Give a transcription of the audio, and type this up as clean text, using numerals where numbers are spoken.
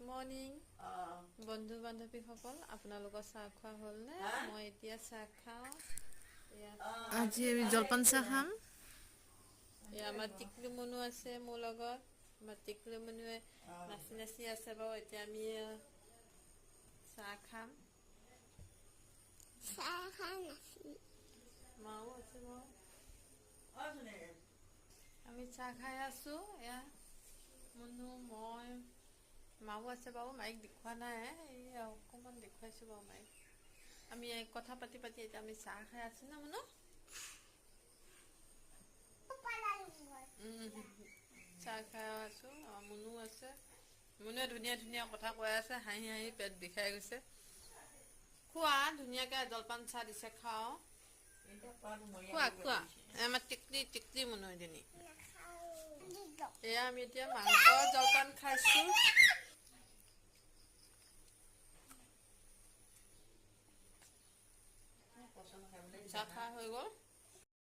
Morning বন্ধু বান্ধৱীসকল, আপোনালোকৰ চাহ খোৱা হ'লনে? মই এতিয়া চাহ খাওঁ। আজি আমি জলপান চাহ খাম। আমাৰ টিকলু মনু আছে মোৰ লগত। আমাৰ টিকলু মনুৱে নাচি নাচি আছে বাৰু। এতিয়া আমি চাহ খাম। মাও আছে বাৰু। আমি চাহ খাই আছোঁ। এয়া মুনু, মই, মাও আছে বাৰু। মাইক দেখুওৱা নাই, এই অকণমান দেখুৱাইছোঁ বাৰু মাইক। আমি কথা পাতি পাতি এতিয়া আমি চাহ খাই আছোঁ ন মুনু? চাহ খাই আছোঁ। মুনু আছে। মুনুৱে ধুনীয়া ধুনীয়া কথা কৈ আছে, হাঁহি হাঁহি পেট বিষাই গৈছে। খোৱা ধুনীয়াকৈ জলপান চাহ দিছে, খাওঁ। খোৱা খোৱা। আমাৰ টিকলি মুনু এজনী। এয়া আমি এতিয়া মাংস জলপান খাইছোঁ। চাহ খোৱা হৈ গ'ল।